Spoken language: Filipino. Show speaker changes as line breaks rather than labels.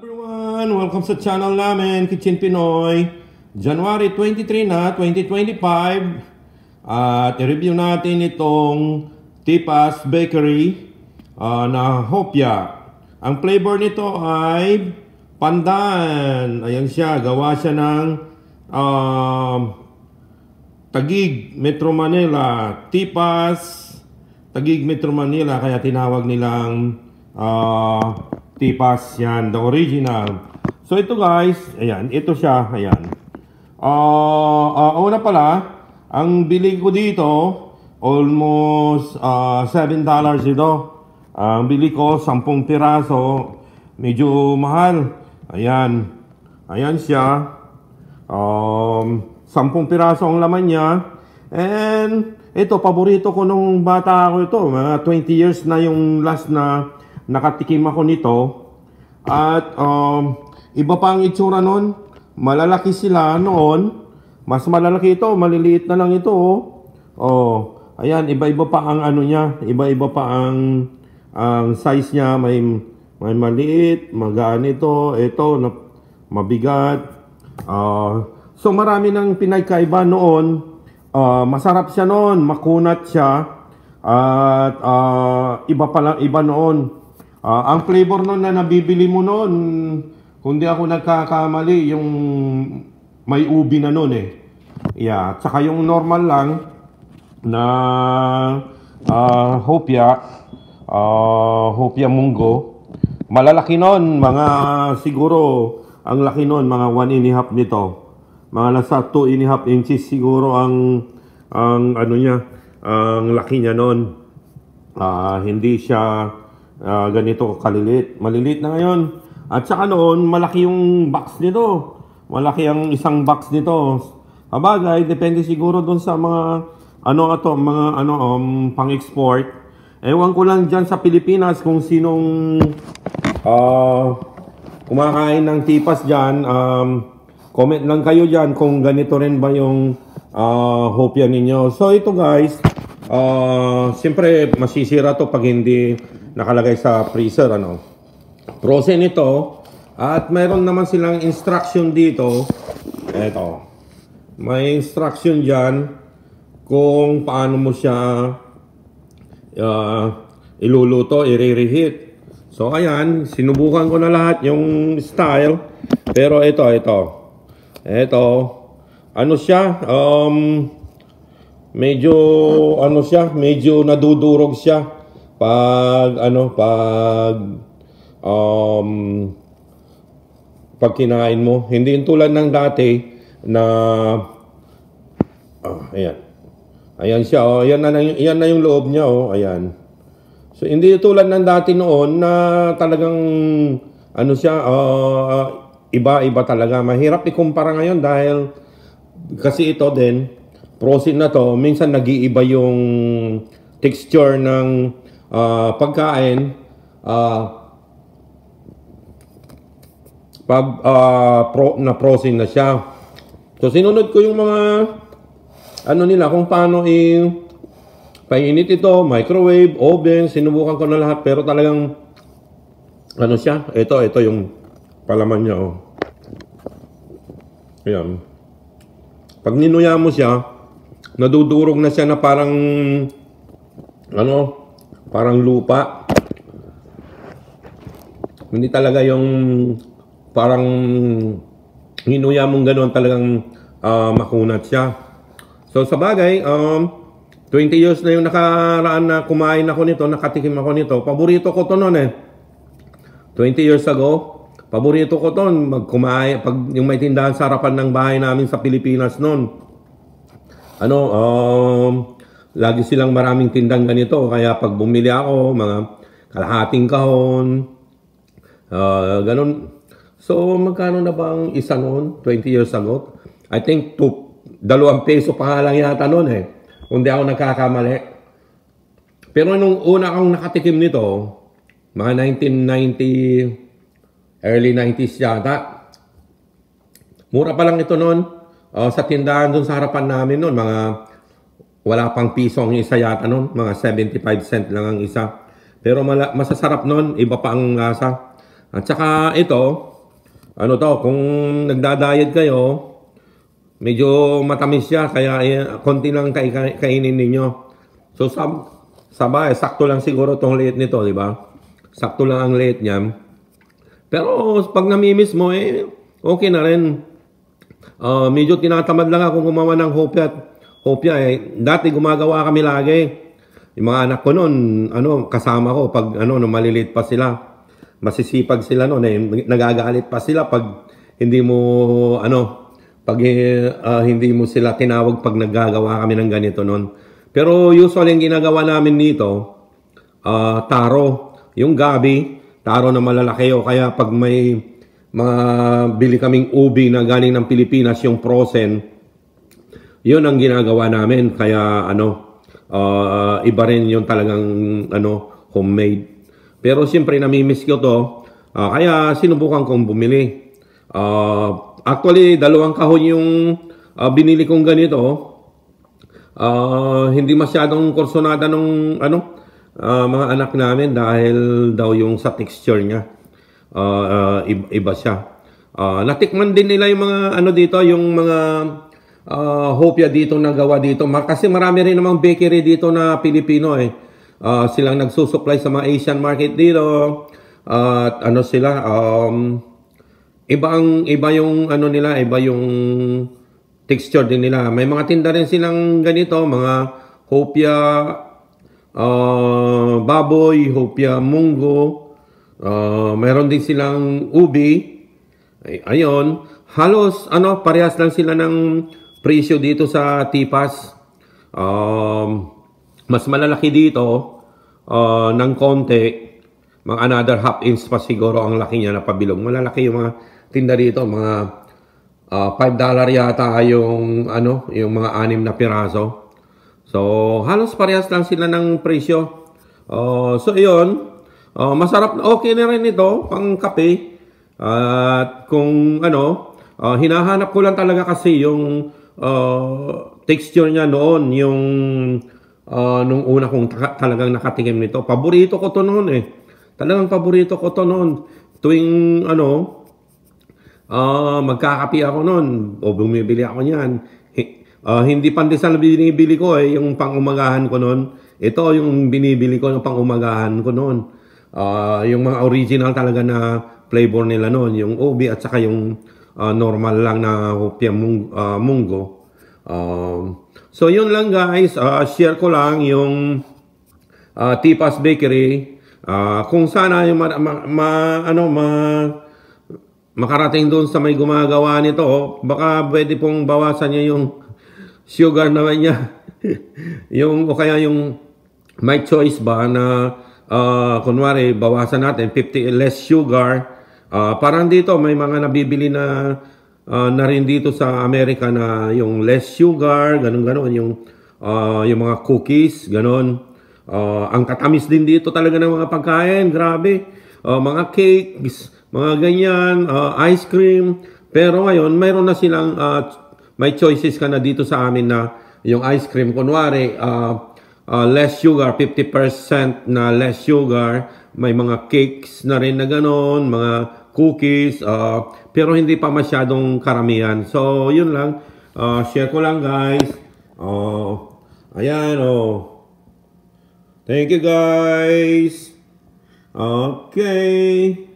Everyone, welcome sa channel namin, Kitchen Pinoy. January 23 na, 2025. At i-review natin itong Tipas Bakery na hopya. Ang flavor nito ay pandan. Ayan siya, gawa siya ng Taguig, Metro Manila. Tipas, Taguig, Metro Manila. Kaya tinawag nilang Tipas, yan, the original. So ito guys, ayan, ito siya, ayan. Una pala, ang bili ko dito, almost $7 ito. Ang bili ko, 10 piraso, medyo mahal. Ayan, ayan siya. 10 piraso ang laman niya. And ito, paborito ko nung bata ako ito. Mga 20 years na yung last na nakatikim ako nito. At iba pa ang itsura nun. Malalaki sila noon. Mas malalaki ito, maliliit na lang ito. Ayan, iba-iba pa ang ano niya. Iba-iba pa ang size niya. May maliit, magaan ito. Ito, mabigat. So marami nang pinagkaiba noon. Masarap siya noon, makunat siya. At iba noon. Ang flavor nun na nabibili mo nun, kung di ako nagkakamali, yung may ubi na nun eh. Yeah, tsaka yung normal lang na hopya, hopya munggo. Malalaki nun, mga siguro, ang laki nun, mga 1.5 nito. Mga nasa 2.5 inches siguro ang ano niya, ang laki niya nun. Hindi siya ganito kalilit. Maliliit na ngayon. At saka noon, malaki yung box nito. Malaki ang isang box nito. Habagay, depende siguro doon sa mga pang-export. Ewan ko lang dyan sa Pilipinas kung sinong kumakain ng tipas dyan. Comment lang kayo dyan kung ganito rin ba yung hopya ninyo. So ito guys, siyempre masisira to pag hindi nakalagay sa freezer, frozen ito. At mayroon naman silang instruction dito. Eto, may instruction dyan kung paano mo siya iluluto, i-reheat. So ayan, sinubukan ko na lahat yung style. Pero ito ano siya, medyo nadudurog siya pag kinain mo. Hindi yung tulad ng dati na ayan siya, yan na yung loob niya, ayan. So hindi yung tulad ng dati noon na talagang iba-iba talaga. Mahirap ikumpara ngayon dahil kasi ito din frozen na to, minsan nag-iiba yung texture ng pagkain pag na-frozen na siya. So sinunod ko yung mga nila kung paano painit ito, microwave, oven, sinubukan ko na lahat. Pero talagang siya, ito yung palaman niya, ayan. Pag ninuya mo siya, nadudurog na siya na parang parang lupa. Hindi talaga yung parang hinuya mong gano'n, talagang makunat siya. So sa bagay, 20 years na yung nakaraan na kumain ako nito, nakatikim ako nito. Paborito ko to noon 20 years ago, paborito ko to magkumain pag yung may tindahan sa harapan ng bahay namin sa Pilipinas noon. Lagi silang maraming tindang ganito, kaya pag bumili ako, mga kalahating kahon, ganun. So, magkano na ba ang isa noon, 20 years ago? I think 2 peso pa lang yata noon kung di ako nagkakamali. Pero nung una akong nakatikim nito, mga 1990, early 90s yata, mura pa lang ito noon. Sa tindahan doon sa harapan namin noon, mga wala pang piso ang isa yata noon, mga 75 cent lang ang isa. Pero masasarap noon, iba pa ang lasa. At saka ito, Ano to, kung nagda-diet kayo, medyo matamis siya, kaya konti lang kainin ninyo. So, sabay, sakto lang siguro tong liit nito, di ba? Sakto lang ang liit niya. Pero, pag namimiss mo, okay na rin. Medyo tinatamad lang ako gumawa ng hopya. Hopya, dati gumagawa kami lagi. Yung mga anak ko noon, kasama ko, pag, maliliit pa sila. Masisipag sila noon, nagagalit pa sila pag hindi mo, pag hindi mo sila tinawag pag naggagawa kami ng ganito noon. Pero usually, yung ginagawa namin dito, taro, yung gabi, taro na malalaki o kaya pag may bili kaming ubi na galing ng Pilipinas, yung frozen, yun ang ginagawa namin. Kaya iba rin yung talagang homemade. Pero siyempre namimiss ko to, kaya sinubukan kong bumili. Actually, 2 kahon yung binili kong ganito. Hindi masyadong kursonada ng mga anak namin dahil daw yung sa texture niya. Iba siya. Natikman din nila yung mga dito, yung mga hopya dito na gawa dito. Kasi marami rin namang bakery dito na Pilipino silang nagsusupply sa mga Asian market dito. At sila, iba yung nila, iba yung texture din nila. May mga tinda rin silang ganito, mga hopya baboy, hopya munggo. Mayroon din silang ubi. Ayun, halos parehas lang sila ng presyo dito sa Tipas. Mas malalaki dito ng konti, mga another half inch pa siguro ang laki niya na pabilog. Malalaki yung mga tinda dito, mga $5 yata yung yung mga 6 na piraso. So halos parehas lang sila ng presyo. So yun, masarap, okay na rin ito pang kape. At kung hinahanap ko lang talaga kasi yung texture niya noon, yung nung una kong talagang nakatikim nito. Paborito ko to noon Talagang paborito ko to noon. Tuwing magkakape ako noon o bumibili ako niyan. Hindi pandesal binibili ko yung pang-umagahan ko noon. Ito yung binibili ko ng pang-umagahan ko noon. Yung mga original talaga na flavor nila noon, yung ubi at saka yung normal lang na hopya munggo. So yun lang guys, share ko lang yung Tipas Bakery. Kung sana yung makarating doon sa may gumagawa nito, baka pwede pong bawasan niya yung sugar naman niya. O kaya yung may choice ba na kunwari bawasan natin 50 less sugar. Parang dito may mga nabibili na rin dito sa Amerika na yung less sugar, ganun yung mga cookies, ganun. Ang katamis din dito talaga ng mga pagkain, grabe. Mga cakes, mga ganyan, ice cream. Pero ngayon, mayroon na silang, may choices ka na dito sa amin na yung ice cream, kunwari, less sugar, 50% na less sugar. May mga cakes na rin na ganun, mga cookies, pero hindi pa masyadong karamihan. So, yun lang. Share ko lang, guys. Ayan, Thank you, guys. Okay.